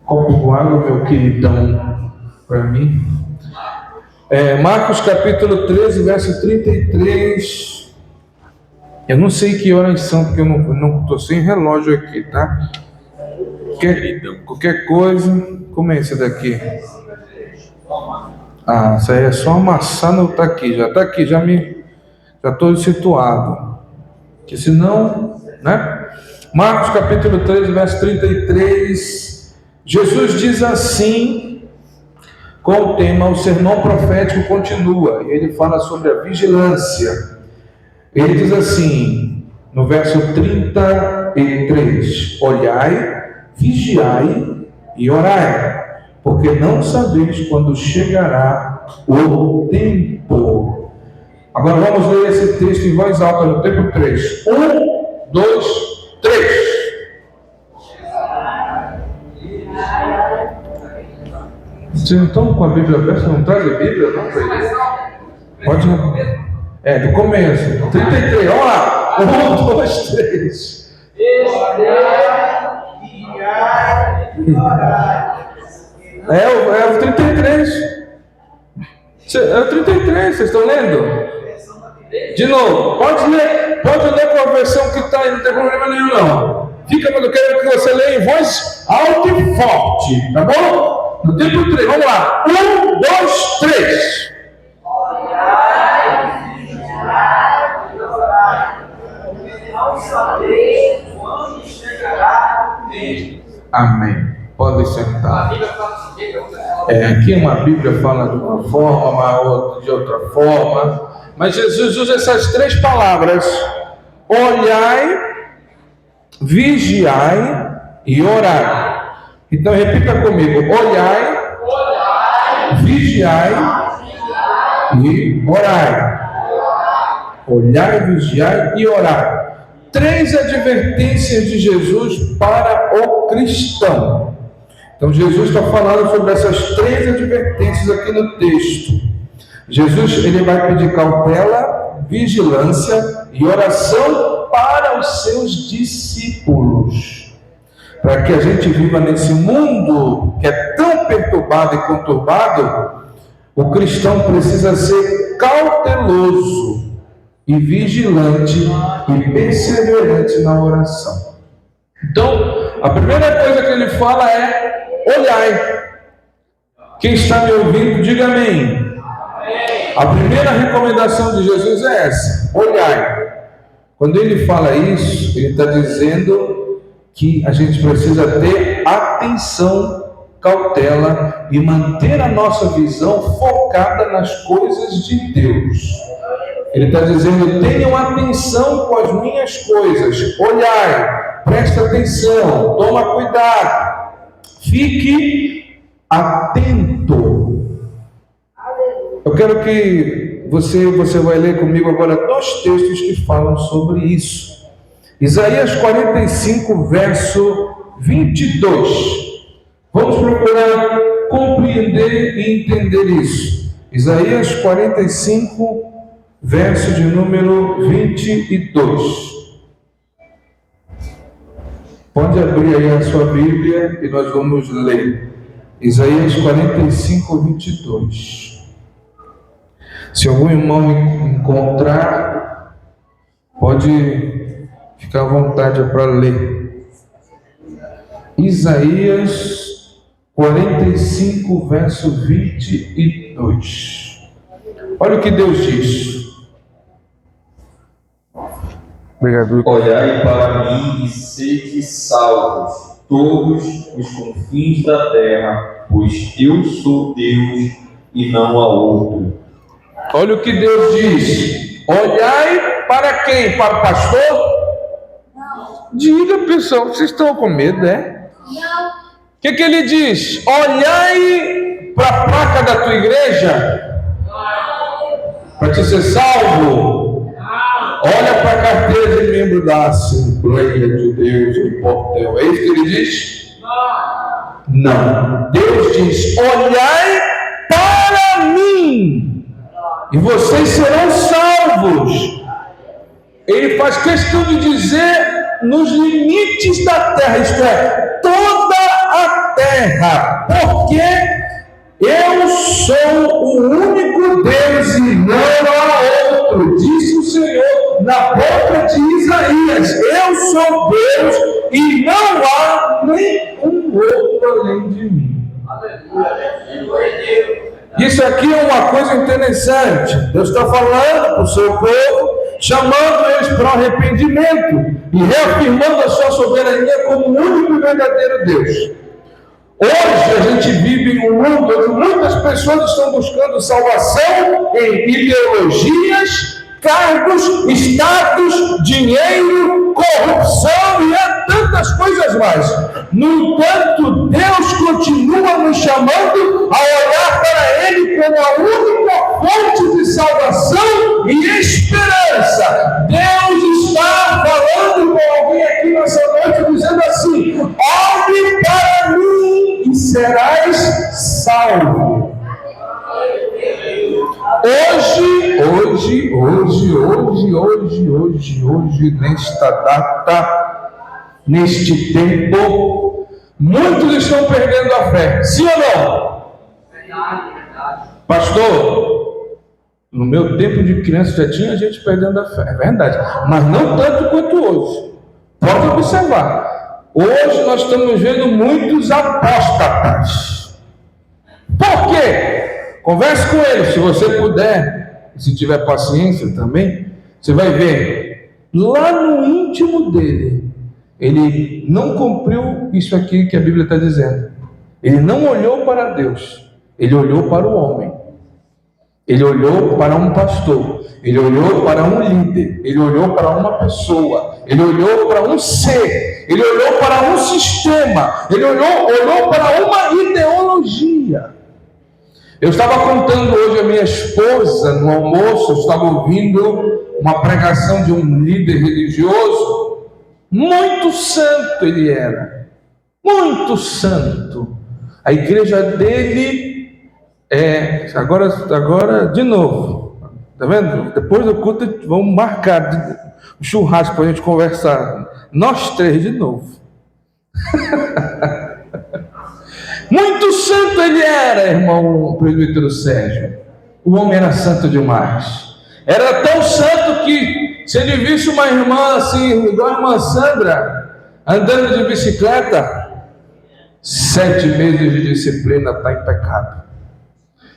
copo com água, meu queridão, para mim. Marcos capítulo 13, verso 33. Eu não sei que horas são, porque eu não estou sem relógio aqui, tá? Qualquer coisa. Como é esse daqui? Isso aí é só amassar, não tá aqui, já estou situado. Que senão, né? Marcos capítulo 13, verso 33. Jesus diz assim, com o tema, o sermão profético continua, e ele fala sobre a vigilância. Ele diz assim, no verso 33, olhai, vigiai e orai, porque não sabeis quando chegará o tempo. Agora vamos ler esse texto em voz alta no tempo 3. 1, 2, 3. Vocês não estão com a Bíblia aberta? Não traz a Bíblia? Não, pode não. Do começo. 33, vamos lá. 1, 2, 3. É o 33. É o 33, vocês estão lendo? De novo, pode ler com a versão que está aí, não tem problema nenhum não. Eu quero que você leia em voz alta e forte, tá bom? No tempo 3, vamos lá. 1, 2, 3. Olhai, vigiai e orai, porque não sabeis quando chegará o tempo. Amém. Pode sentar. Aqui uma Bíblia fala de uma forma, outra de outra forma. Mas Jesus usa essas 3 palavras: olhai, vigiai e orai. Então repita comigo: olhai, vigiai e orai. Olhai, vigiai e orai. 3 advertências de Jesus para o cristão. Então Jesus está falando sobre essas 3 advertências aqui no texto. Jesus ele vai pedir cautela, vigilância e oração para os seus discípulos. Para que a gente viva nesse mundo que é tão perturbado e conturbado, o cristão precisa ser cauteloso e vigilante e perseverante na oração. Então, a primeira coisa que ele fala é: olhai. Quem está me ouvindo, diga amém. A primeira recomendação de Jesus é essa: olhai. Quando ele fala isso, ele está dizendo que a gente precisa ter atenção, cautela e manter a nossa visão focada nas coisas de Deus. Ele está dizendo: tenham atenção com as minhas coisas, olhai, presta atenção, toma cuidado, fique atento. Eu quero que você vai ler comigo agora 2 textos que falam sobre isso. Isaías 45, verso 22. Vamos procurar compreender e entender isso. Isaías 45, verso de número 22. Pode abrir aí a sua Bíblia e nós vamos ler. Isaías 45, 22. Se algum irmão encontrar, pode ficar à vontade para ler. Isaías 45, verso 22. Olha o que Deus diz. Obrigado. Olhai para mim e sede salvos, todos os confins da terra, pois eu sou Deus e não há outro. Olha o que Deus diz. Olhai para quem? Para o pastor? Não. Diga, pessoal, vocês estão com medo, é? Não. O que ele diz? Olhai para a placa da tua igreja? Não. Para te ser salvo? Não. Olha para a carteira de membro da Assembleia de Deus em Portel. É isso que ele diz? Não. Não. Deus diz: olhai para mim e vocês serão salvos. Ele faz questão de dizer nos limites da terra, isto é, toda a terra, porque eu sou o único Deus e não há outro, disse o Senhor na boca de Isaías. Eu sou Deus e não há nenhum outro além de mim. Isso aqui é uma coisa interessante. Deus está falando para o seu povo, chamando eles para o arrependimento e reafirmando a sua soberania como o único e verdadeiro Deus. Hoje a gente vive em um mundo onde muitas pessoas estão buscando salvação em ideologias, cargos, status, dinheiro, corrupção e tantas coisas mais. No entanto, Deus continua nos chamando a olhar para Ele como a única fonte de salvação e esperança. Deus está falando com alguém aqui nessa noite, dizendo assim: olhe para mim e serás salvo. Hoje, nesta data, neste tempo, muitos estão perdendo a fé. Sim ou não? Pastor, no meu tempo de criança já tinha gente perdendo a fé. É verdade. Mas não tanto quanto hoje. Pode observar. Hoje nós estamos vendo muitos apóstatas. Por quê? Converse com eles, se você puder, se tiver paciência também, você vai ver, lá no íntimo dele, ele não cumpriu isso aqui que a Bíblia está dizendo. Ele não olhou para Deus, ele olhou para o homem. Ele olhou para um pastor, ele olhou para um líder, ele olhou para uma pessoa, ele olhou para um ser, ele olhou para um sistema, ele olhou para uma ideologia. Eu estava contando hoje a minha esposa no almoço, eu estava ouvindo uma pregação de um líder religioso, muito santo ele era, muito santo. A igreja dele agora de novo, tá vendo? Depois do culto vamos marcar um churrasco para a gente conversar, nós três de novo. Muito santo ele era, irmão presbítero Sérgio. O homem era santo demais. Era tão santo que, se ele visse uma irmã assim, igual a irmã Sandra, andando de bicicleta, 7 meses de disciplina, está em pecado.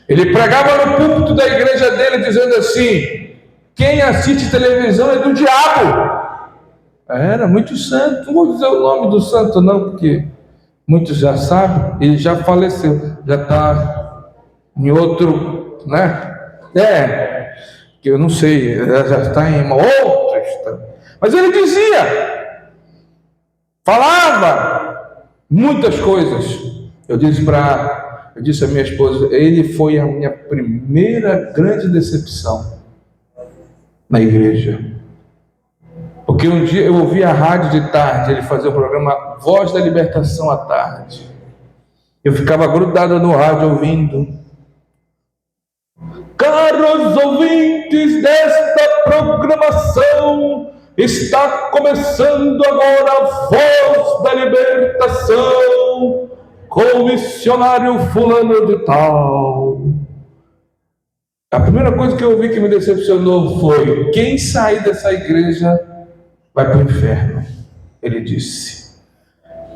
Ele pregava no púlpito da igreja dele, dizendo assim: quem assiste televisão é do diabo. Era muito santo. Não vou dizer o nome do santo não, porque muitos já sabem, ele já faleceu, já está em outro, né? Que eu não sei, já está em uma outra história. Mas ele dizia, falava muitas coisas. Eu disse à minha esposa, ele foi a minha primeira grande decepção na igreja. Porque um dia eu ouvi a rádio de tarde, ele fazia o programa Voz da Libertação à tarde. Eu ficava grudado no rádio ouvindo. Caros ouvintes desta programação, está começando agora a Voz da Libertação com o missionário fulano de tal. A primeira coisa que eu ouvi que me decepcionou foi: quem sair dessa igreja vai para o inferno, ele disse.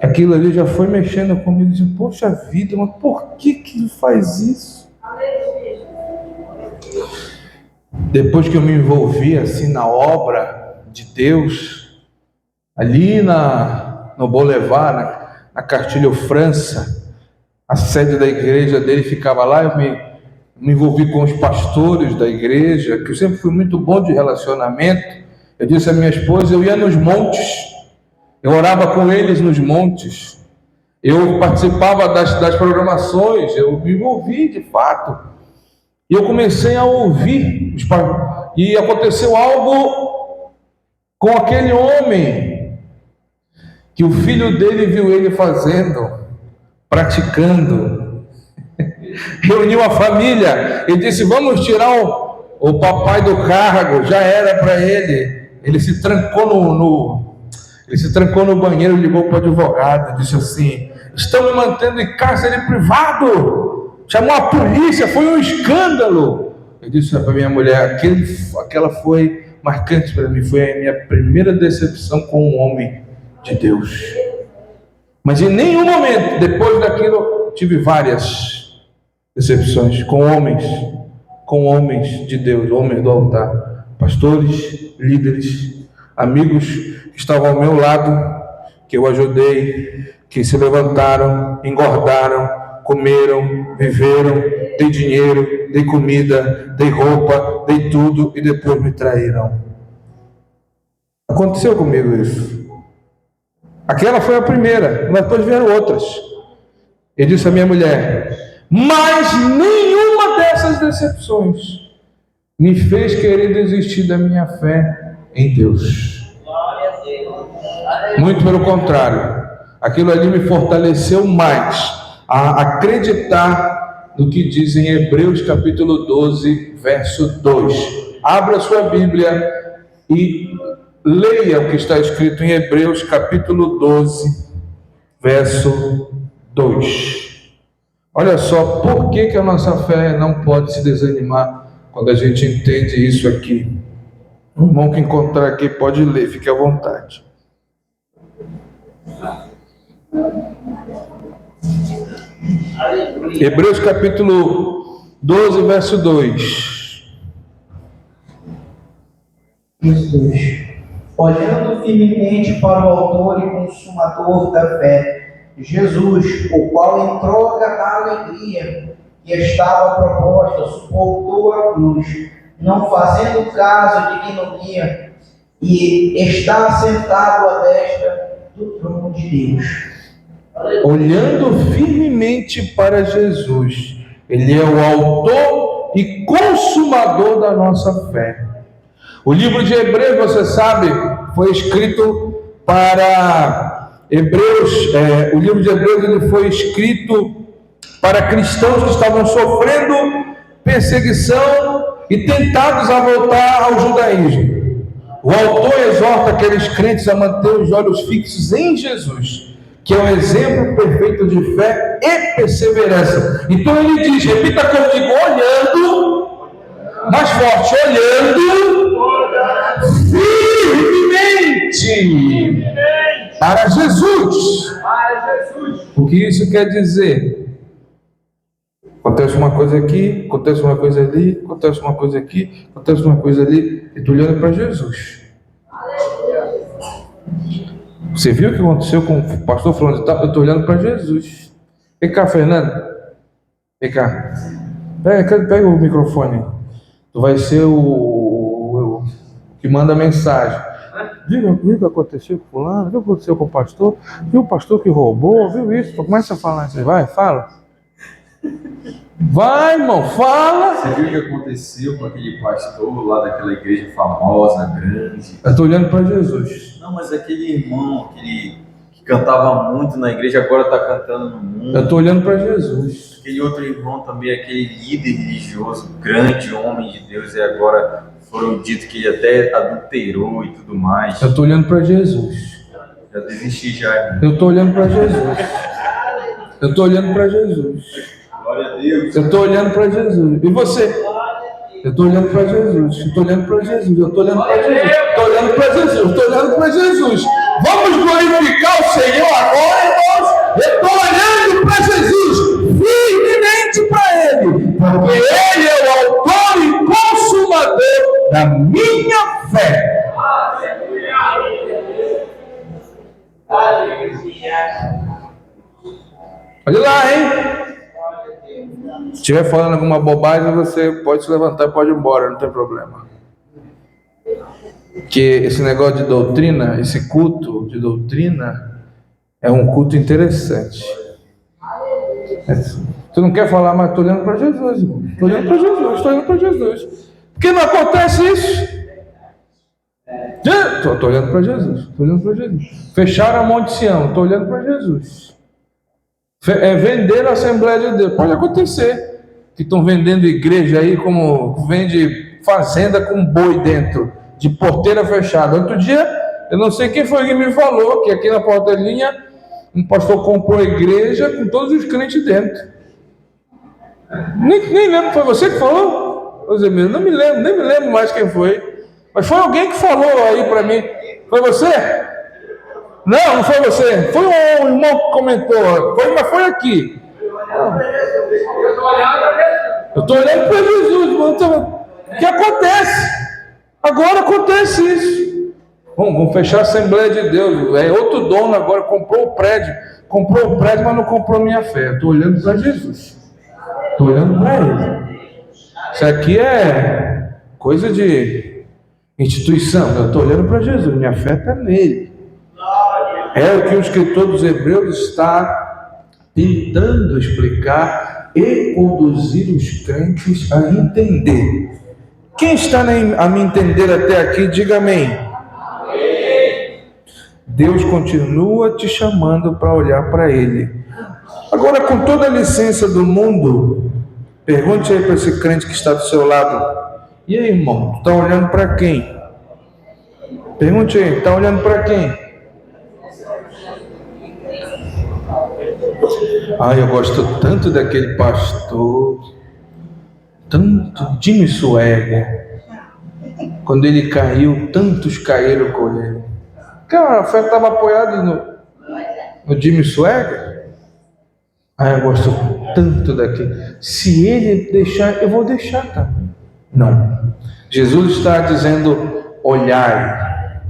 Aquilo ali já foi mexendo comigo, disse: poxa vida, mas por que ele faz isso? Depois que eu me envolvi assim na obra de Deus, ali no Boulevard, na Castilho França, a sede da igreja dele ficava lá, eu me envolvi com os pastores da igreja, que eu sempre fui muito bom de relacionamento. Eu disse à minha esposa, eu ia nos montes, eu orava com eles nos montes, eu participava das programações, eu me envolvi de fato, e eu comecei a ouvir, e aconteceu algo com aquele homem, que o filho dele viu ele fazendo, praticando, reuniu a família, e disse: vamos tirar o papai do cargo, já era para ele. Ele se trancou no banheiro, ligou para o advogado, disse assim: estão me mantendo em cárcere privado. Chamou a polícia, foi um escândalo. Eu disse para minha mulher, aquela foi marcante para mim, foi a minha primeira decepção com um homem de Deus. Mas em nenhum momento, depois daquilo, tive várias decepções com homens de Deus, homens do altar, pastores, líderes, amigos que estavam ao meu lado, que eu ajudei, que se levantaram, engordaram, comeram, viveram, dei dinheiro, dei comida, dei roupa, dei tudo e depois me traíram. Aconteceu comigo isso. Aquela foi a primeira, mas depois vieram outras. Eu disse à minha mulher, mas nenhuma dessas decepções me fez querer desistir da minha fé em Deus. Muito pelo contrário, aquilo ali me fortaleceu mais a acreditar no que diz em Hebreus capítulo 12, verso 2. Abra sua Bíblia e leia o que está escrito em Hebreus capítulo 12, verso 2. Olha só, por que a nossa fé não pode se desanimar quando a gente entende isso aqui? O irmão que encontrar aqui pode ler, fique à vontade. Hebreus capítulo 12, verso 2. Olhando firmemente para o autor e consumador da fé, Jesus, o qual em troca da alegria que estava proposta, suportou a cruz, não fazendo caso de ignomínia, e está sentado à destra do trono de Deus. Olhando firmemente para Jesus, Ele é o autor e consumador da nossa fé. O livro de Hebreus, você sabe, foi escrito para Hebreus, o livro de Hebreus ele foi escrito para cristãos que estavam sofrendo perseguição e tentados a voltar ao judaísmo. O autor exorta aqueles crentes a manter os olhos fixos em Jesus, que é um exemplo perfeito de fé e perseverança. Então ele diz, repita comigo, olhando, mais forte, olhando firmemente para Jesus. O que isso quer dizer? Acontece uma coisa aqui, acontece uma coisa ali, acontece uma coisa aqui, acontece uma coisa ali, e estou olhando para Jesus. Você viu o que aconteceu com o pastor falando de tal? Eu estou olhando para Jesus. Vem cá, Fernando. Vem cá. Pega o microfone. Tu vai ser o que manda a mensagem. Viu o que aconteceu com fulano? Viu o que aconteceu com o pastor? Viu o pastor que roubou? Viu isso? Começa a falar assim. Vai, fala. Vai, irmão, fala. Você viu o que aconteceu com aquele pastor lá daquela igreja famosa, grande? Eu estou olhando para Jesus. Não, mas aquele irmão, aquele que cantava muito na igreja, agora está cantando no mundo. Eu estou olhando para Jesus. Aquele outro irmão também, aquele líder religioso, grande homem de Deus, e agora foram dito que ele até adulterou e tudo mais. Eu estou olhando para Jesus. Já desisti já, irmão. Eu estou olhando para Jesus. Eu estou olhando para Jesus. Glória a Deus. Eu estou olhando para Jesus. E você? Eu estou olhando para Jesus. Eu estou olhando para Jesus. Eu estou olhando para Jesus. Estou olhando para Jesus. Eu estou olhando para Jesus. Vamos glorificar o Senhor agora, irmãos. Eu estou olhando para Jesus. Firmemente para Ele. Porque Ele é o autor e consumador da minha fé. Olha lá, hein? Se estiver falando alguma bobagem, você pode se levantar e pode ir embora, não tem problema. Porque esse negócio de doutrina, esse culto de doutrina, é um culto interessante. Tu não quer falar, mas estou olhando para Jesus, irmão. Estou olhando para Jesus, estou olhando para Jesus. Por que não acontece isso? Estou olhando para Jesus, estou olhando para Jesus. Fecharam a Monte Sião, estou olhando para Jesus. Vender a Assembleia de Deus, pode acontecer. Que estão vendendo igreja aí como vende fazenda com boi dentro, de porteira fechada. Outro dia, eu não sei quem foi que me falou que aqui na Portelinha um pastor comprou a igreja com todos os crentes dentro. Nem lembro, foi você que falou? Ô Zé Miro, não me lembro, nem me lembro mais quem foi. Mas foi alguém que falou aí para mim. Foi você? Não foi você. Foi um irmão que comentou. Mas foi aqui. Eu estou olhando para Jesus, mano. O que acontece? Agora acontece isso. Vamos fechar a Assembleia de Deus. É outro dono agora, comprou o prédio, mas não comprou minha fé. Estou olhando para Jesus. Estou olhando para Ele. Isso aqui é coisa de instituição. Eu estou olhando para Jesus. Minha fé está nele. É o que o escritor dos Hebreus está tentando explicar e conduzir os crentes a entender. Quem está a me entender até aqui, diga amém. Deus continua te chamando para olhar para Ele. Agora, com toda a licença do mundo, pergunte aí para esse crente que está do seu lado: e aí, irmão, tu está olhando para quem? Pergunte aí, está olhando para quem? Eu gosto tanto daquele pastor, tanto Jimmy Swaggart. Quando ele caiu, tantos caíram com ele. Cara, a fé estava apoiada no Jimmy Swaggart. Eu gosto tanto daquele. Se ele deixar, eu vou deixar também. Não. Jesus está dizendo: olhai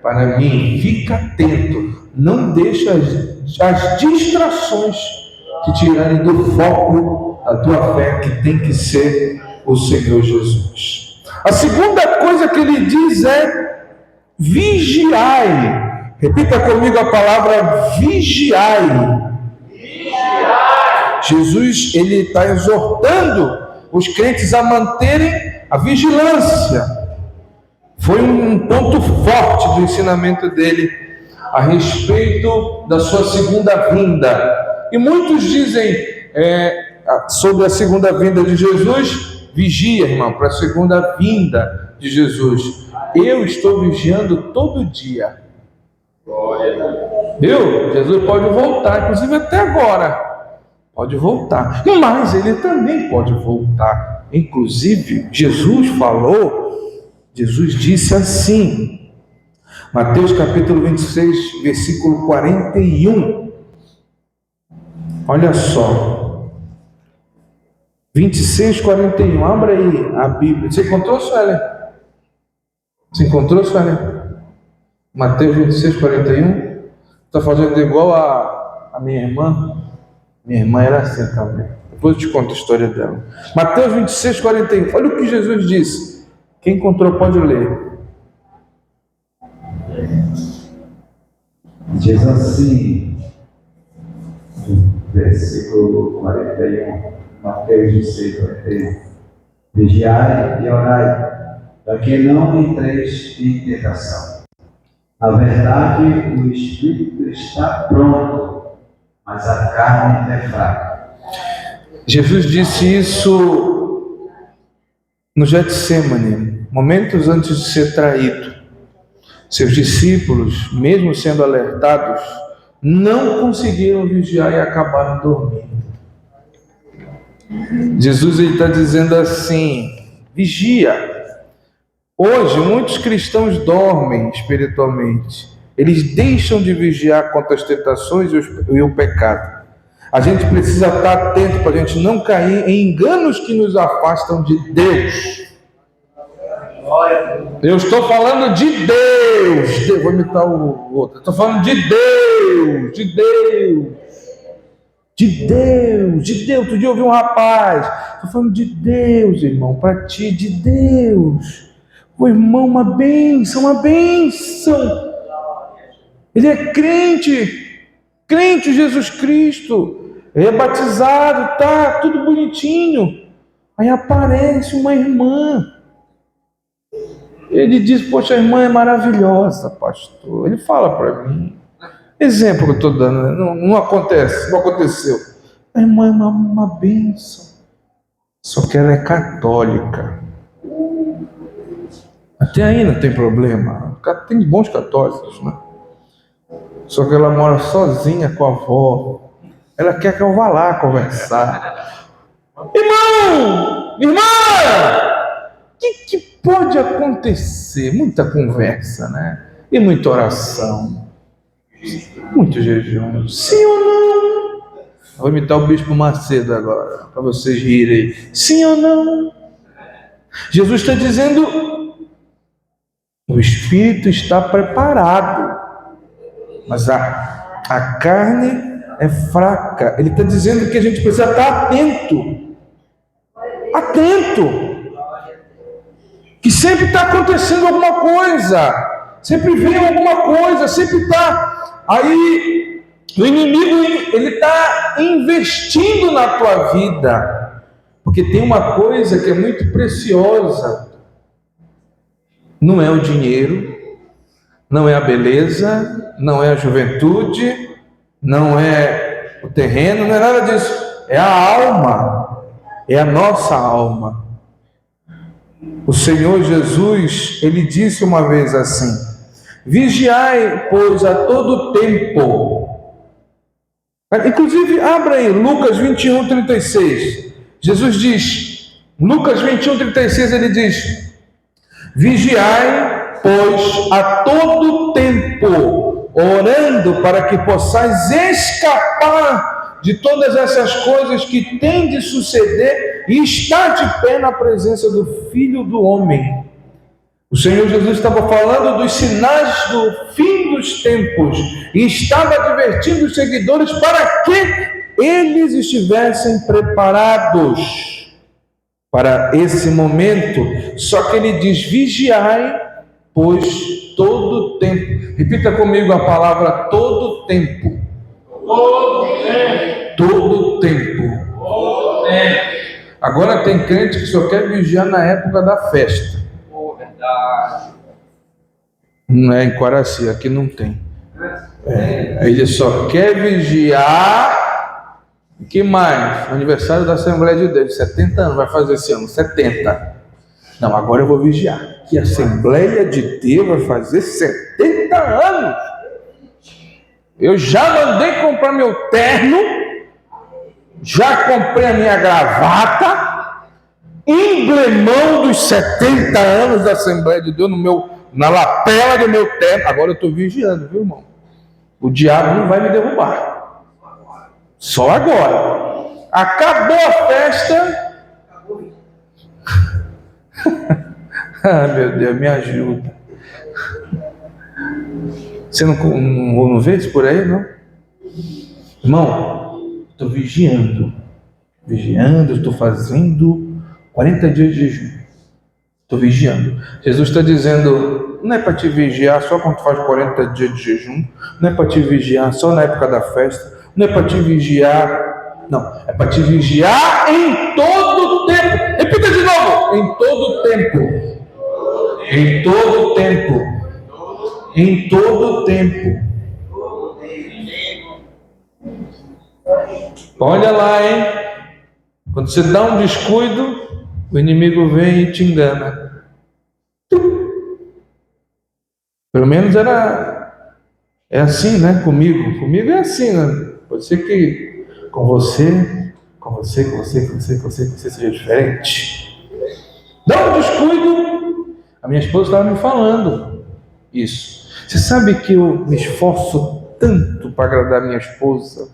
para mim, fica atento, não deixe as distrações te tirarem do foco da tua fé, que tem que ser o Senhor Jesus. A segunda coisa que ele diz é: vigiai. Repita comigo a palavra vigiai. Jesus, ele está exortando os crentes a manterem a vigilância. Foi um ponto forte do ensinamento dele a respeito da sua segunda vinda. E muitos dizem sobre a segunda vinda de Jesus: vigia, irmão, para a segunda vinda de Jesus. Eu estou vigiando todo dia. Viu? Jesus pode voltar, inclusive até agora. Pode voltar. Mas ele também pode voltar. Inclusive, Jesus disse assim, Mateus capítulo 26, versículo 41. Olha só. 26, 41. Abra aí a Bíblia. Você encontrou, Suelen? Mateus 26, 41. Está fazendo igual a minha irmã. Minha irmã era assim também. Depois eu te conto a história dela. Mateus 26, 41. Olha o que Jesus disse. Quem encontrou pode ler. Diz assim, versículo 41, Mateus 26, 41. Vigiai e orai, para que não entreis em tentação. Na verdade, o espírito está pronto, mas a carne é fraca. Jesus disse isso no Getsêmani, momentos antes de ser traído. Seus discípulos, mesmo sendo alertados, não conseguiram vigiar e acabaram dormindo. Jesus está dizendo assim: vigia. Hoje, muitos cristãos dormem espiritualmente. Eles deixam de vigiar contra as tentações e o pecado. A gente precisa estar atento para a gente não cair em enganos que nos afastam de Deus. Eu estou falando de Deus. Vou imitar o outro. Estou falando de Deus. Outro dia eu ouvi um rapaz. Estou falando de Deus, irmão, para ti, de Deus. O irmão, uma bênção. Ele é crente em Jesus Cristo. Ele é batizado, tá tudo bonitinho. Aí aparece uma irmã. Ele diz: poxa, a irmã é maravilhosa, pastor. Ele fala para mim. Exemplo que eu estou dando, né? Não aconteceu. A irmã é uma bênção. Só que ela é católica. Até aí não tem problema. Tem bons católicos, né? Só que ela mora sozinha com a avó. Ela quer que eu vá lá conversar. Irmão! Irmã! O que pode acontecer? Muita conversa, né? E muita oração. Muito jejum. Sim ou não? Vou imitar o Bispo Macedo agora, para vocês rirem. Sim ou não? Jesus está dizendo, o Espírito está preparado, mas a carne é fraca. Ele está dizendo que a gente precisa estar atento. Atento. Que sempre está acontecendo alguma coisa. Sempre vem alguma coisa. Sempre está. Aí, o inimigo, ele está investindo na tua vida. Porque tem uma coisa que é muito preciosa. Não é o dinheiro, não é a beleza, não é a juventude, não é o terreno, não é nada disso. É a alma, é a nossa alma. O Senhor Jesus, ele disse uma vez assim: vigiai, pois, a todo tempo. Inclusive, abra aí Lucas 21, 36. Jesus diz, Lucas 21, 36, ele diz: vigiai, pois, a todo tempo, orando para que possais escapar de todas essas coisas que têm de suceder e estar de pé na presença do Filho do Homem. O Senhor Jesus estava falando dos sinais do fim dos tempos e estava advertindo os seguidores para que eles estivessem preparados para esse momento. Só que ele diz: vigiai, pois todo tempo. Repita comigo a palavra todo tempo. Todo tempo. Todo tempo. Todo tempo. Agora tem crente que só quer vigiar na época da festa. Verdade. Não é em Quaraci, aqui não tem. Ele só quer vigiar. O que mais? Aniversário da Assembleia de Deus, 70 anos, vai fazer esse ano, 70. Não, agora eu vou vigiar. Que a Assembleia de Deus vai fazer 70 anos. Eu já mandei comprar meu terno, já comprei a minha gravata, emblemão dos 70 anos da Assembleia de Deus na lapela do meu terno. Agora eu estou vigiando, viu, irmão? O diabo não vai me derrubar. Só agora. Acabou a festa. Ah, meu Deus, me ajuda. Você não vê isso por aí, não? Irmão, estou vigiando. Estou fazendo 40 dias de jejum. Estou vigiando. Jesus está dizendo, não é para te vigiar só quando tu faz 40 dias de jejum, não é para te vigiar só na época da festa, não é para te vigiar, não, é para te vigiar em todo o tempo. Repita de novo, em todo o tempo. Em todo o tempo. Em todo o tempo. Olha lá, hein? Quando você dá um descuido, o inimigo vem e te engana. Pelo menos é assim, né? Comigo é assim, né? Pode ser que com você seja diferente. Dá um descuido. A minha esposa estava me falando isso. Você sabe que eu me esforço tanto para agradar minha esposa?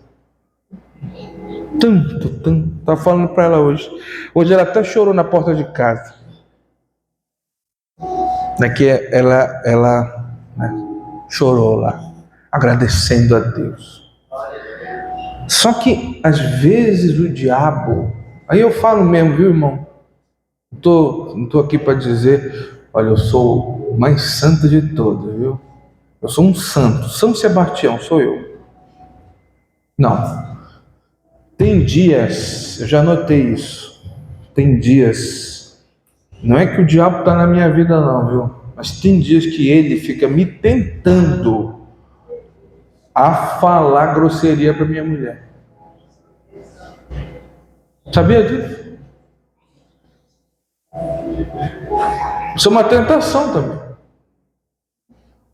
Tanto. Estava falando para ela hoje. Hoje ela até chorou na porta de casa. Daqui ela chorou lá, agradecendo a Deus. Só que às vezes o diabo, aí eu falo mesmo, viu, irmão? Não estou aqui para dizer, olha, eu sou o mais santo de todos, viu? Eu sou um santo, São Sebastião sou eu. Não. Tem dias, eu já notei isso. Tem dias, não é que o diabo está na minha vida não, viu? Mas tem dias que ele fica me tentando a falar grosseria para minha mulher. Sabia disso? Isso é uma tentação também.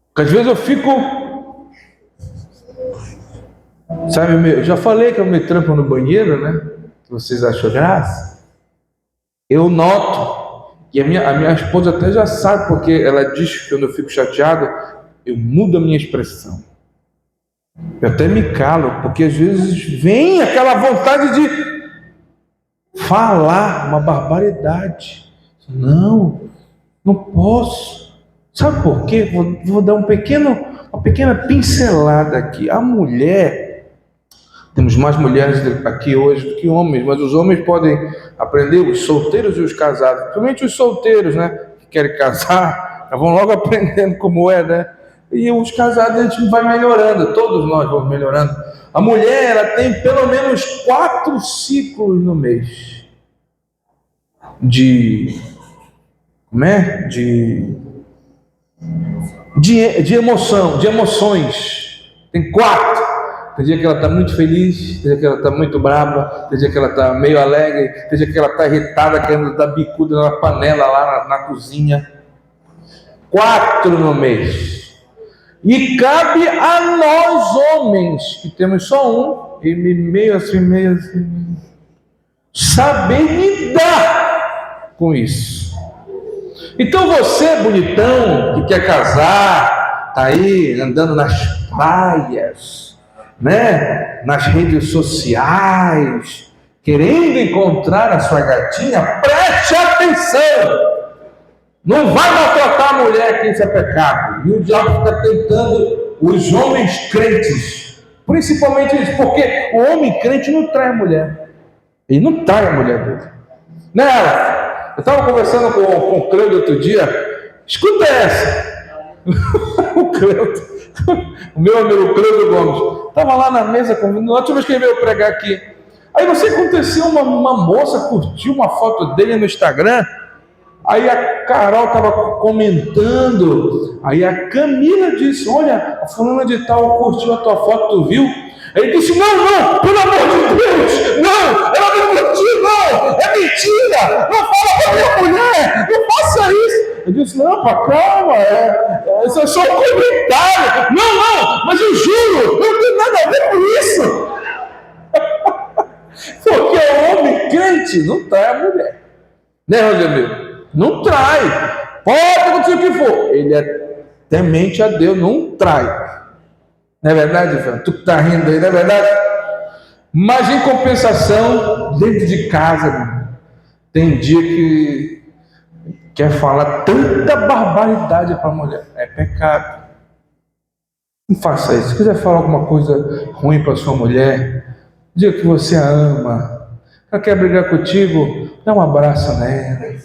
Porque às vezes eu fico Sabe, eu já falei que eu me tranco no banheiro, né? Vocês acham graça? Eu noto, e a minha esposa até já sabe, porque ela diz que quando eu fico chateado, eu mudo a minha expressão. Eu até me calo, porque às vezes vem aquela vontade de falar uma barbaridade. Não posso. Sabe por quê? Vou dar uma pequena pincelada aqui. A mulher, temos mais mulheres aqui hoje do que homens, mas os homens podem aprender, os solteiros e os casados, principalmente os solteiros, né, que querem casar, vão logo aprendendo como é, né? E os casados a gente vai melhorando, todos nós vamos melhorando. A mulher, ela tem pelo menos 4 ciclos no mês de emoção, de emoções. Tem 4. Tem dia que ela está muito feliz, tem dia que ela está muito brava, tem dia que ela está meio alegre, tem dia que ela está irritada, querendo dar bicuda na panela lá na cozinha. 4 no mês. E cabe a nós homens, que temos só um, e meio assim, saber lidar com isso. Então você, bonitão, que quer casar, tá aí andando nas praias, né, nas redes sociais, querendo encontrar a sua gatinha, preste atenção! Não vai maltratar a mulher, que isso é pecado. E o diabo fica tentando os homens crentes, principalmente isso, porque o homem crente não trai a mulher. Ele não trai a mulher dele. Né, Ela? Eu estava conversando com o Cleudo outro dia. Escuta essa. O Cleudo, o meu amigo Cleudo Gomes, estava lá na mesa comigo. Na última vez que ele veio pregar aqui. Aí não sei o que aconteceu, uma moça curtiu uma foto dele no Instagram. Aí a Carol estava comentando, aí a Camila disse, olha, a fulana de tal curtiu a tua foto, tu viu? Aí ele disse, não, pelo amor de Deus, não, ela não curtiu, não, é mentira, não fala com a minha mulher, não faça isso. Eu disse, não, pá, calma, isso é só um comentário, não, mas eu juro, não tem nada a ver com isso. Porque o homem crente não trai a mulher, né, Rosemiro? Não trai, pode acontecer o que for, ele é temente a Deus, não trai. Não é verdade, Fernando? Tu que está rindo aí, não é verdade? Mas em compensação, dentro de casa, tem dia que quer falar tanta barbaridade para a mulher, é pecado. Não faça isso. Se quiser falar alguma coisa ruim para sua mulher, diga que você a ama. Ela quer brigar contigo, dá um abraço nela.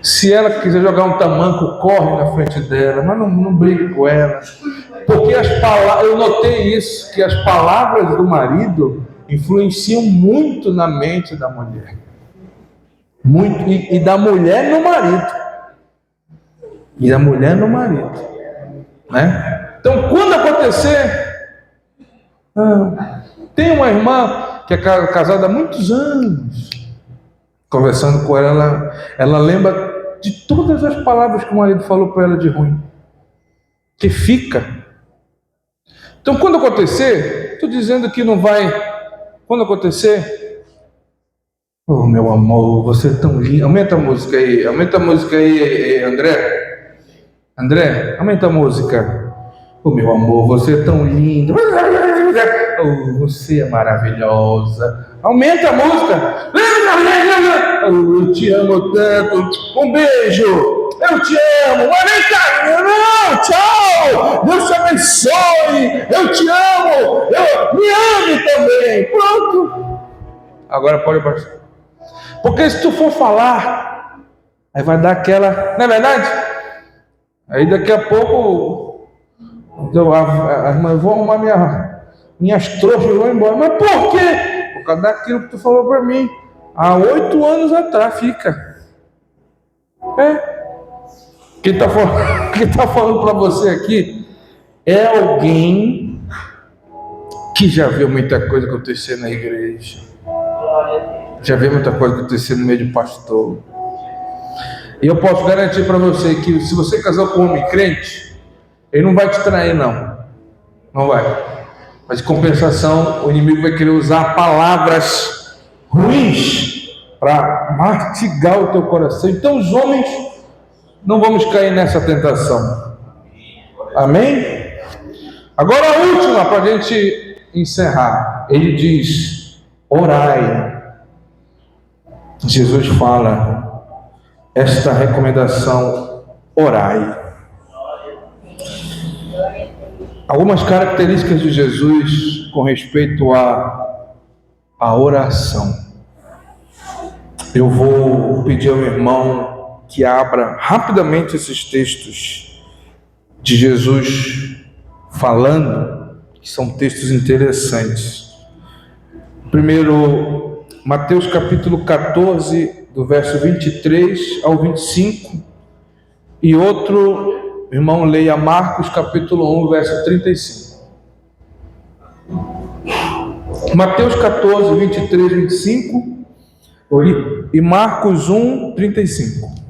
Se ela quiser jogar um tamanco, corre na frente dela, mas não brigue com ela. Porque eu notei isso, que as palavras do marido influenciam muito na mente da mulher. Muito, e da mulher no marido. E da mulher no marido. Né? Então, quando acontecer... tem uma irmã que é casada há muitos anos. Conversando com ela, ela lembra de todas as palavras que o marido falou para ela de ruim. Que fica. Então, quando acontecer, estou dizendo que não vai. Quando acontecer, oh, meu amor, você é tão lindo. Aumenta a música aí, André. André, aumenta a música. Oh, meu amor, você é tão lindo. Oh, você é maravilhosa. Aumenta a música. Oh, eu te amo tanto. Um beijo. Eu te amo. Mas vem cá. Não, tchau. Deus te abençoe. Eu te amo. Me ame também. Pronto. Agora pode passar. Porque se tu for falar, aí vai dar aquela... Não é verdade? Aí daqui a pouco... Eu vou arrumar minhas trouxas e vou embora. Mas por quê? Por causa daquilo que tu falou para mim. Há 8 anos atrás, fica. Quem está falando para você aqui é alguém que já viu muita coisa acontecer na igreja. Já viu muita coisa acontecer no meio de pastor. E eu posso garantir para você que se você casar com um homem crente, ele não vai te trair, não. Não vai. Mas, em compensação, o inimigo vai querer usar palavras ruins para mastigar o teu coração. Então, os homens não vamos cair nessa tentação. Amém? Agora, a última, para a gente encerrar. Ele diz: orai. Jesus fala esta recomendação: orai. Algumas características de Jesus com respeito à oração. Eu vou pedir ao irmão que abra rapidamente esses textos de Jesus falando, que são textos interessantes. Primeiro, Mateus capítulo 14, do verso 23 ao 25, e outro, irmão, leia Marcos capítulo 1, verso 35. Mateus 14, 23, 25 e Marcos 1, 35.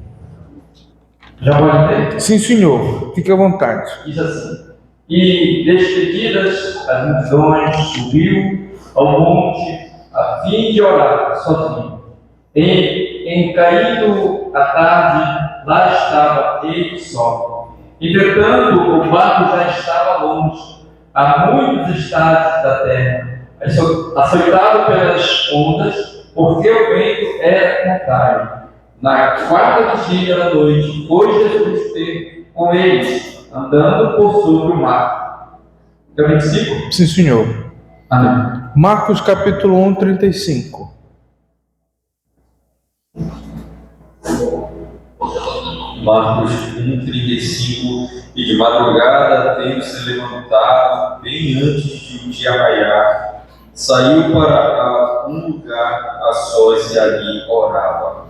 Já pode ler? Sim, senhor. Fique à vontade. Diz assim: E despedidas as multidões, subiu ao monte a fim de orar sozinho. Em caído a tarde, lá estava ele só. Entretanto, o barco já estava longe, a muitos estádios da terra, açoitado pelas ondas, porque o vento era contrário. Na quarta vigília da noite, foi Jesus ter com eles, andando por sobre o mar. Então, 25? Sim, senhor. Amém. Marcos capítulo 1, 35. Marcos 1,35. E de madrugada, tendo se levantado, bem antes de o dia raiar, saiu para um lugar a sós e ali orava.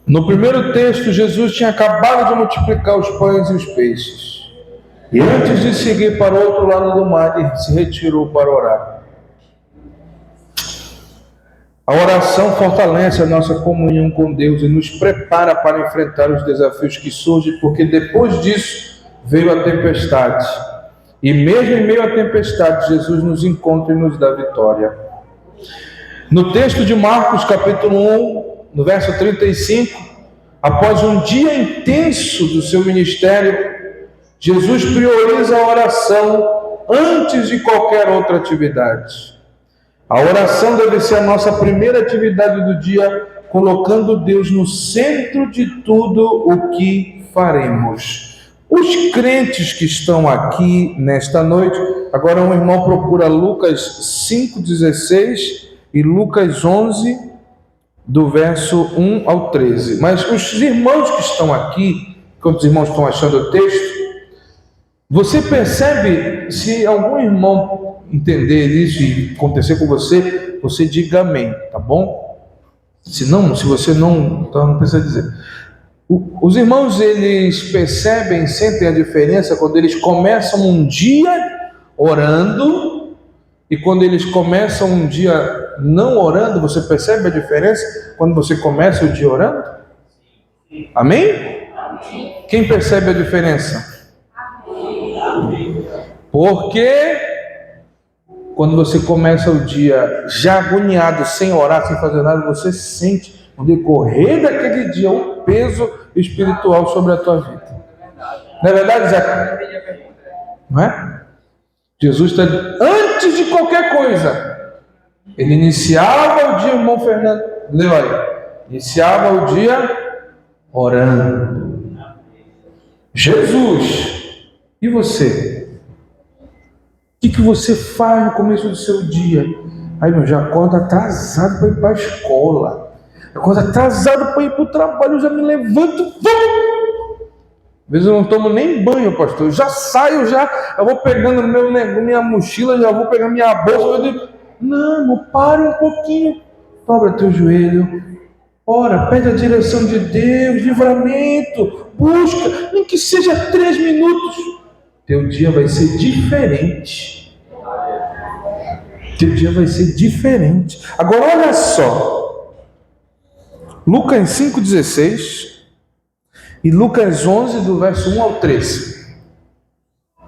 No primeiro texto, Jesus tinha acabado de multiplicar os pães e os peixes. E antes de seguir para o outro lado do mar, ele se retirou para orar. A oração fortalece a nossa comunhão com Deus e nos prepara para enfrentar os desafios que surgem, porque depois disso veio a tempestade. E mesmo em meio à tempestade, Jesus nos encontra e nos dá vitória. No texto de Marcos, capítulo 1, no verso 35, após um dia intenso do seu ministério, Jesus prioriza a oração antes de qualquer outra atividade. A oração deve ser a nossa primeira atividade do dia, colocando Deus no centro de tudo o que faremos. Os crentes que estão aqui nesta noite, agora um irmão procura Lucas 5,16 e Lucas 11, do verso 1 ao 13. Mas os irmãos que estão aqui, quando os irmãos estão achando o texto, você percebe, se algum irmão entender isso e acontecer com você, você diga amém, tá bom? Se você não, então não precisa dizer. Os irmãos, eles percebem, sentem a diferença quando eles começam um dia orando e quando eles começam um dia não orando. Você percebe a diferença quando você começa o dia orando? Amém? Quem percebe a diferença? Porque quando você começa o dia já agoniado, sem orar, sem fazer nada, você sente no decorrer daquele dia um peso espiritual sobre a tua vida. Não é verdade, Zé? Não é? Jesus está, antes de qualquer coisa, ele iniciava o dia, irmão Fernando, leu aí, iniciava o dia orando. Jesus, e você? O que você faz no começo do seu dia? Aí, meu, já acordo atrasado para ir para a escola. Acordo atrasado para ir para o trabalho, eu já me levanto. Às vezes eu não tomo nem banho, pastor. Eu já saio, eu vou pegando minha mochila, já vou pegando minha bolsa. Eu digo, não, para um pouquinho. Dobra teu joelho. Ora, pede a direção de Deus, livramento. Busca, nem que seja 3 minutos. Teu dia vai ser diferente. Teu dia vai ser diferente. Agora olha só. Lucas 5,16 e Lucas 11, do verso 1 ao 13.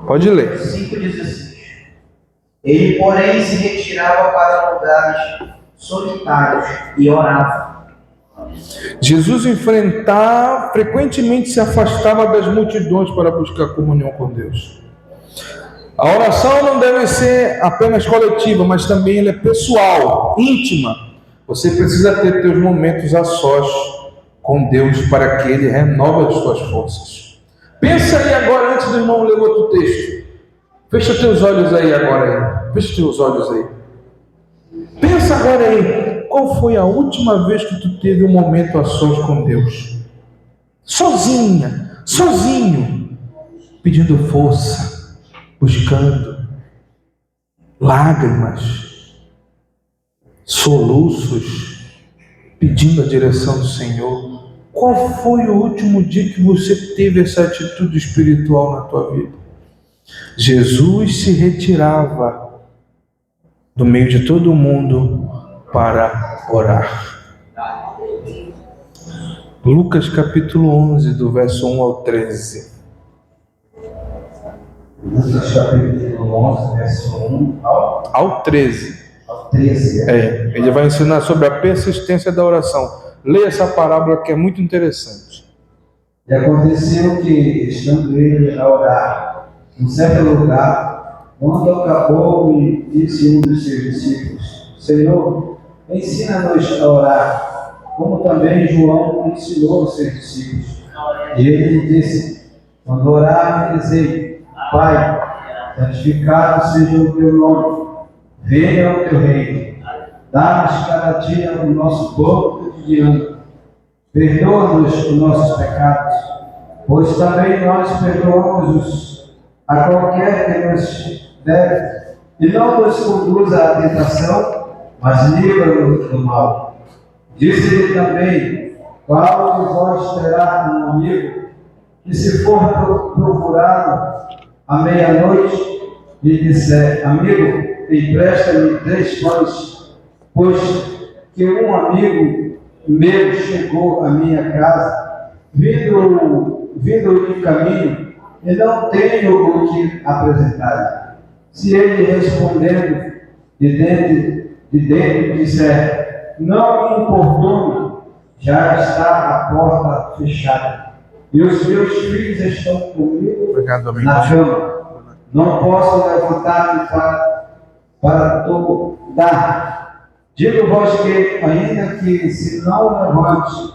Pode ler. 5,16. Ele, porém, se retirava para lugares solitários e orava. Jesus frequentemente se afastava das multidões para buscar comunhão com Deus. A oração não deve ser apenas coletiva, mas também ela é pessoal, íntima. Você precisa ter teus momentos a sós com Deus para que Ele renove as suas forças. Pensa aí agora, antes do irmão ler outro texto. Fecha teus olhos aí agora. Fecha teus olhos aí. Pensa agora aí. Qual foi a última vez que tu teve um momento a sós com Deus? Sozinha, sozinho, pedindo força, buscando lágrimas, soluços, pedindo a direção do Senhor. Qual foi o último dia que você teve essa atitude espiritual na tua vida? Jesus se retirava do meio de todo mundo para orar. Lucas capítulo 11, do verso 1 ao 13. Lucas capítulo 11, verso 1 Ao 13. ao 13. Ele vai ensinar sobre a persistência da oração. Leia essa parábola que é muito interessante. E aconteceu que, estando ele a orar, em certo lugar, quando acabou, e disse um dos seus discípulos: Senhor, ensina-nos a orar, como também João ensinou os seus discípulos. E ele lhe disse: quando orar, dizei: Pai, santificado seja o teu nome, venha o teu reino, dá-nos cada dia o nosso pão cotidiano, perdoa-nos os nossos pecados, pois também nós perdoamos a qualquer que nos deve, e não nos conduza à tentação, mas livra-nos do mal. Disse-lhe também: qual de vós terá um amigo que, se for procurado à meia-noite, lhe disser: amigo, empresta-me 3 pães, pois que um amigo meu chegou à minha casa, vindo em caminho, e não tenho o que apresentar. Se ele, respondendo de dentro disser: não me importune, já está a porta fechada, e os meus filhos estão comigo na cama. Não posso levantar-me para dar. Digo-vos que, ainda que se não levante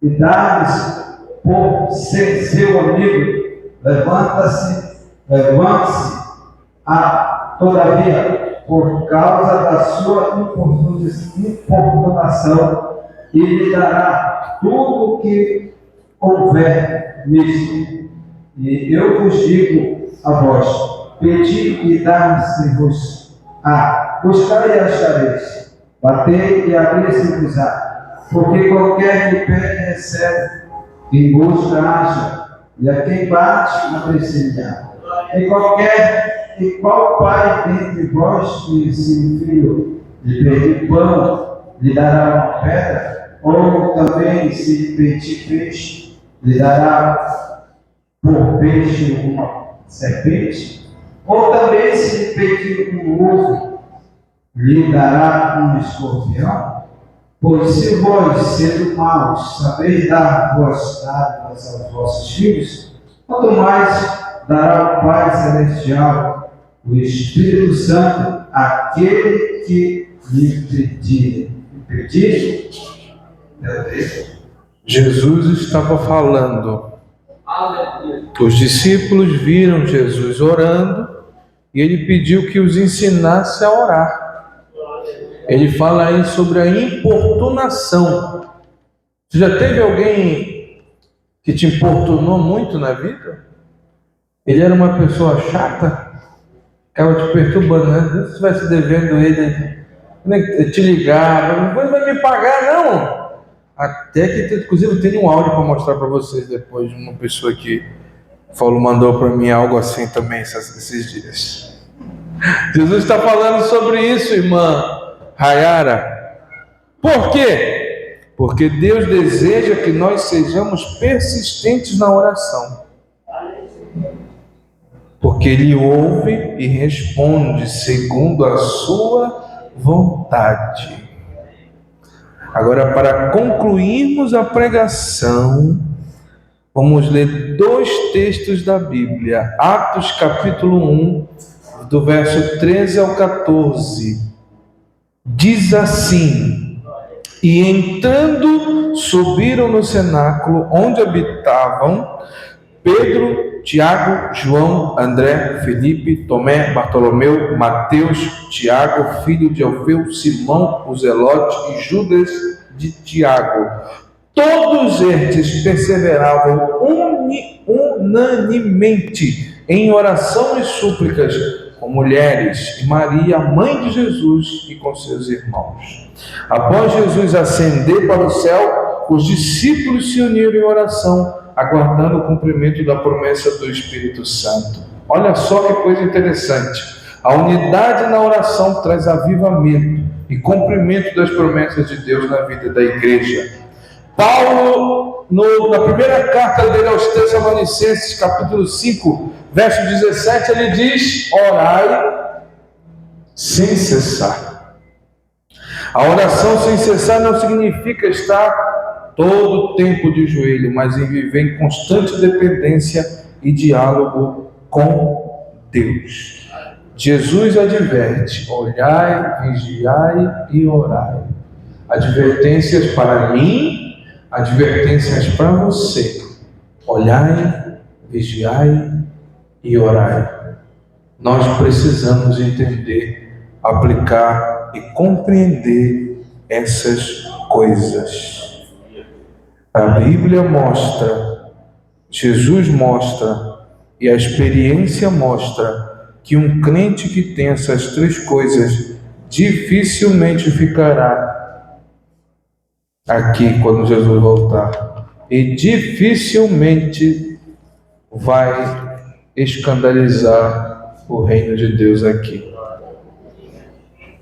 e dar-lhes por ser seu amigo, levante-se, todavia, por causa da sua importunação, e lhe dará tudo o que houver nisto. E eu vos digo a vós: pedi e dar-se-vos-á, buscai e achareis, batei e abri-se-vos-á, porque qualquer que pede recebe, quem busca acha, e a quem bate abre-se-lhe-á. E qual pai dentre vós que, se um filho lhe pedir pão, lhe dará uma pedra? Ou também, se lhe pedir peixe, lhe dará por peixe uma serpente? Ou também, se lhe pedir um ovo, lhe dará um escorpião? Pois se vós, sendo maus, sabeis dar boas dádivas aos vossos filhos, quanto mais dará o Pai Celestial, o Espírito Santo, àquele que lhe pedir. Jesus estava falando. Os discípulos viram Jesus orando e ele pediu que os ensinasse a orar. Ele fala aí sobre a importunação. Você já teve alguém que te importunou muito na vida? Ele era uma pessoa chata, ficava te perturbando, né? Se você estivesse devendo ele te ligar, não vai me pagar, não. Até que, inclusive, tem um áudio para mostrar para vocês depois, de uma pessoa que mandou para mim algo assim também esses dias. Jesus está falando sobre isso, irmã Rayara. Por quê? Porque Deus deseja que nós sejamos persistentes na oração. porque Ele ouve e responde segundo a sua vontade. Agora, para concluirmos a pregação, vamos ler 2 textos da Bíblia. Atos capítulo 1, do verso 13 ao 14. Diz assim: e entrando, subiram no cenáculo onde habitavam Pedro, Tiago, João, André, Felipe, Tomé, Bartolomeu, Mateus, Tiago, filho de Alfeu, Simão, o Zelote e Judas de Tiago. Todos estes perseveravam unanimemente em oração e súplicas com mulheres e Maria, mãe de Jesus, e com seus irmãos. Após Jesus ascender para o céu, os discípulos se uniram em oração, aguardando o cumprimento da promessa do Espírito Santo. Olha só que coisa interessante. A unidade na oração traz avivamento e cumprimento das promessas de Deus na vida da igreja. Paulo, na primeira carta dele aos Tessalonicenses, capítulo 5, verso 17, ele diz: orai sem cessar. A oração sem cessar não significa estar todo o tempo de joelho, mas em viver em constante dependência e diálogo com Deus. Jesus adverte: olhai, vigiai e orai. Advertências para mim, advertências para você. Olhai, vigiai e orai. Nós precisamos entender, aplicar e compreender essas coisas. A Bíblia mostra, Jesus mostra e a experiência mostra que um crente que tem essas 3 coisas dificilmente ficará aqui quando Jesus voltar, e dificilmente vai escandalizar o reino de Deus aqui,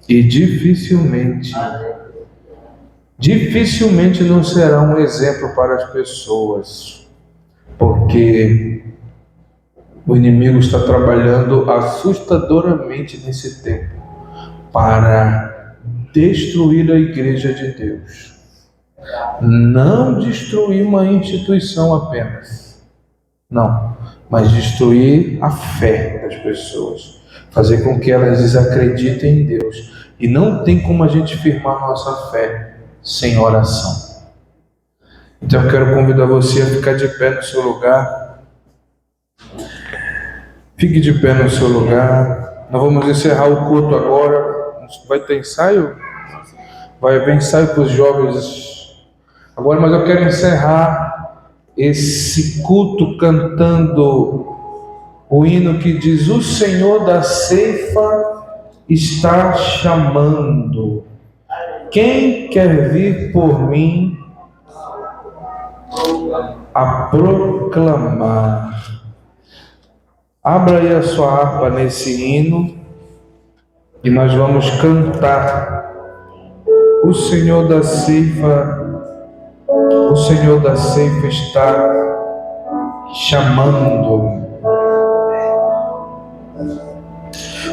e dificilmente não será um exemplo para as pessoas, porque o inimigo está trabalhando assustadoramente nesse tempo para destruir a igreja de Deus. Não destruir uma instituição apenas, não, mas destruir a fé das pessoas, fazer com que elas desacreditem em Deus. E não tem como a gente firmar nossa fé sem oração. Então eu quero convidar você a ficar de pé no seu lugar. Fique de pé no seu lugar. Nós vamos encerrar o culto agora. Vai ter ensaio? Vai haver ensaio para os jovens agora, mas eu quero encerrar esse culto cantando o hino que diz: o Senhor da ceifa está chamando. Quem quer vir por mim a proclamar? Abra aí a sua harpa nesse hino e nós vamos cantar. O Senhor da ceifa está chamando.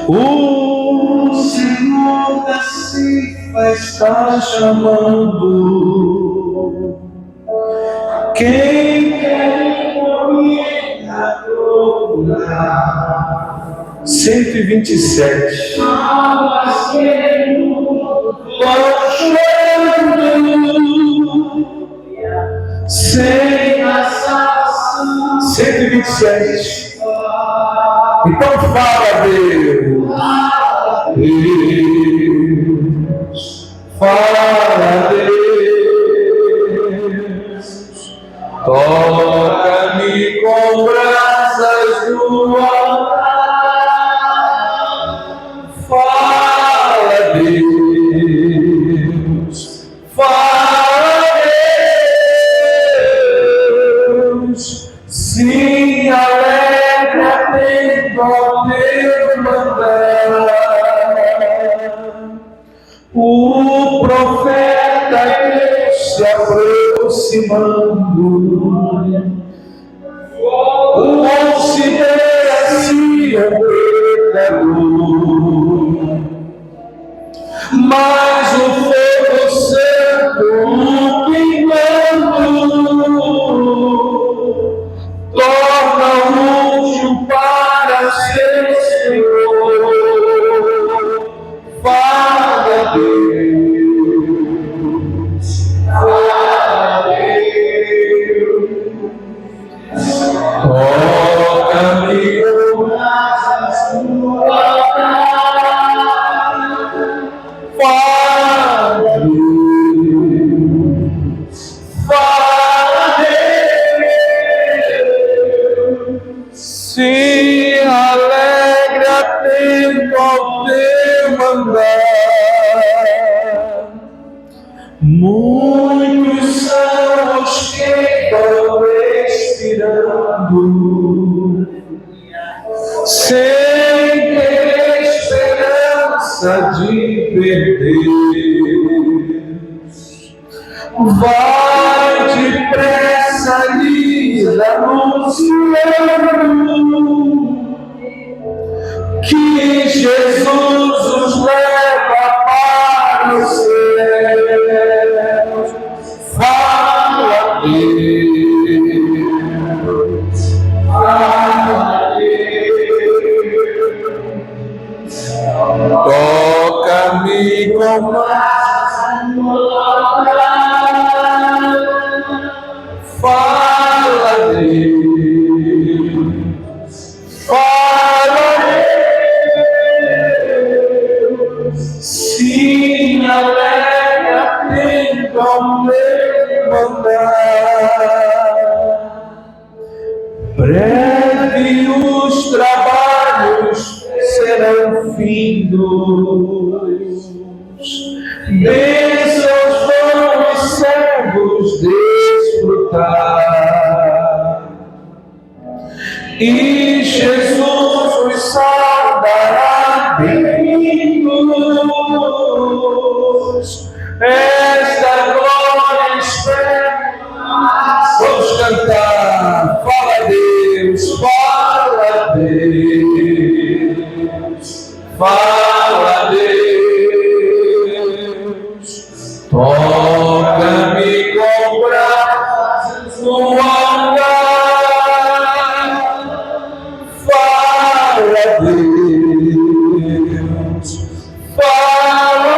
O Senhor da ceifa está chamando. Quem quer ouvir a procurar? 127. Almas que vão chorando sem assassinato. 127. Então fala, Deus. Fala, Deus. Toca-me com brasas do altar. Fala, Deus. Fala, Deus. Sim, alegra atento ao teu mandar. O profeta Deus se aproximando. O considera assim Deus. Fala, Deus. Toca-me com asas fala, Deus. Fala, Deus. Se alegra atento ao teu mandar. Muitos são os que estão respirando sem ter esperança de perder. Vai depressa lhes anunciando que Jesus os leva para o céu. Fala, Deus. Fala, Deus. Toca-me com fala, Deus. Fala, Deus. Se alegra atento ao meu mandar. Breve os trabalhos serão findos. Bênçãos vão os servos desfrutar. E Jesus os saudará bem-vindos. Esta glória espera. Vamos cantar. Fala, Deus. Fala, Deus. Fala, Deus. Toca-me com braços no altar. Fala, Deus. Fala,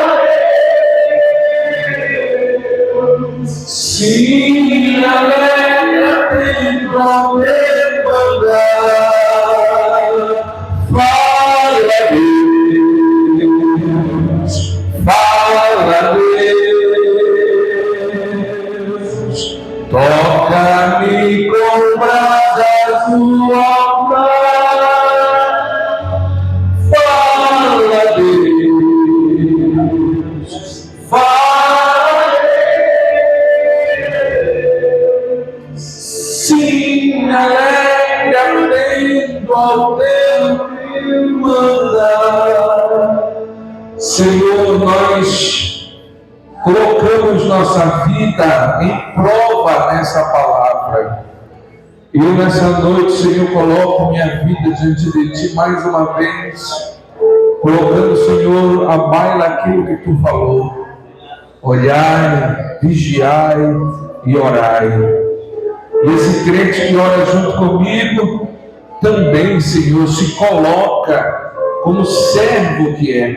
Deus. Se alegra dentro ao meu andar. Fala, Deus. Fala, Deus. Toca-me com brasas no altar. Fala, Deus. Fala, Deus. Sim, alegra dentro ao teu mandar. Senhor, nós colocamos nossa vida em prova nessa palavra. Eu nessa noite, Senhor, coloco minha vida diante de Ti mais uma vez, colocando, Senhor, à baila aquilo que Tu falou. Olhai, vigiai e orai. E esse crente que ora junto comigo, também, Senhor, se coloca como servo que é,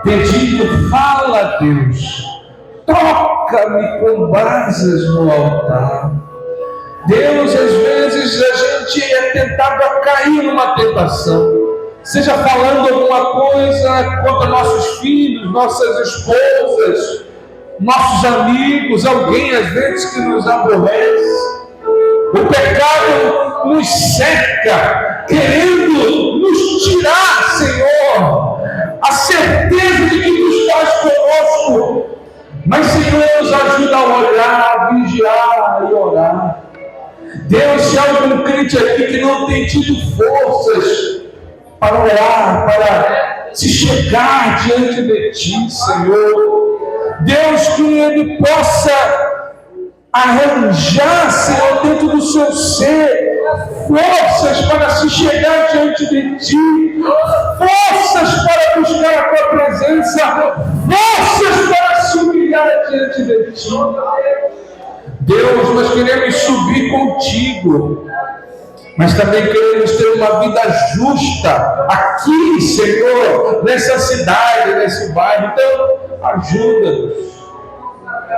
pedindo, fala, Deus, toca-me com brasas no altar. Deus, às vezes a gente é tentado a cair numa tentação, seja falando alguma coisa contra nossos filhos, nossas esposas, nossos amigos, alguém às vezes que nos aborrece. O pecado nos seca, querendo nos tirar, Senhor, a certeza de que Tu estás conosco. Mas, Senhor, nos ajuda a olhar, a vigiar e orar. Deus, se há algum crente aqui que não tem tido forças para orar, para se chegar diante de Ti, Senhor, Deus, que Ele possa arranjar, Senhor, dentro do seu ser, forças para se chegar diante de Ti, forças para buscar a Tua presença, forças para se humilhar diante de Ti. Deus, nós queremos subir contigo, mas também queremos ter uma vida justa aqui, Senhor, nessa cidade, nesse bairro. Então, Ajuda-nos.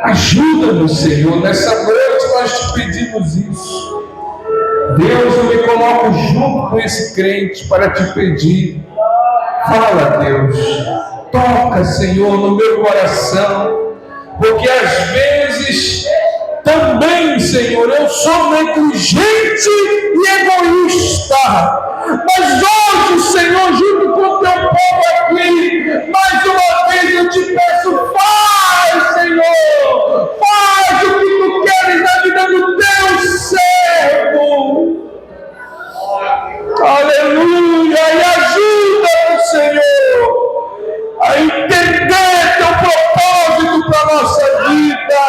Ajuda-nos, Senhor. Nessa noite nós te pedimos isso. Deus, eu me coloco junto com esse crente para te pedir. Fala, Deus. Toca, Senhor, no meu coração. Porque às vezes também, Senhor, eu sou negligente e egoísta. Mas hoje, Senhor, junto com o teu povo aqui, mais uma vez eu te peço, faz, Senhor, faz o que tu queres na vida do teu servo. Aleluia, e ajuda-nos, Senhor, a entender teu propósito para a nossa vida.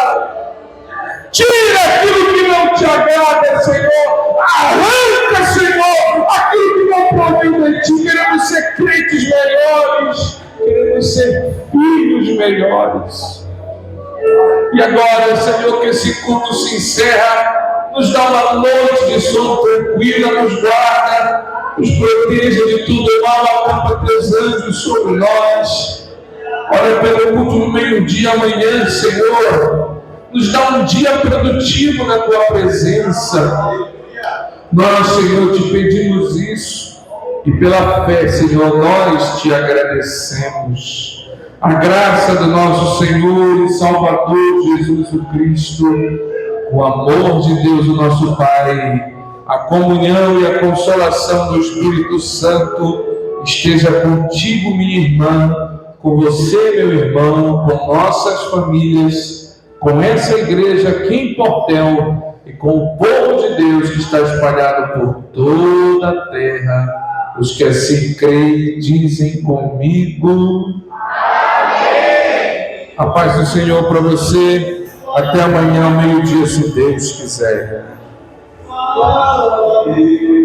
Tira aquilo que não te agrada, Senhor. Arranca, Senhor, aquilo que não provém de ti. Queremos ser crentes melhores. Queremos ser filhos melhores. E agora, Senhor, que esse culto se encerra, nos dá uma noite de sono tranquila, nos guarda, nos proteja de tudo mal, acampa teus anjos sobre nós. Ora pelo culto no meio-dia amanhã, Senhor. Nos dá um dia produtivo na tua presença. Nós, Senhor, te pedimos isso. E pela fé, Senhor, nós te agradecemos. A graça do nosso Senhor e Salvador Jesus Cristo, o amor de Deus, o nosso Pai, a comunhão e a consolação do Espírito Santo esteja contigo, minha irmã, com você, meu irmão, com nossas famílias, com essa igreja aqui em Portel e com o povo de Deus que está espalhado por toda a terra. Os que assim creem, dizem comigo. Amém. A paz do Senhor para você. Até amanhã, ao meio-dia, se Deus quiser. Amém.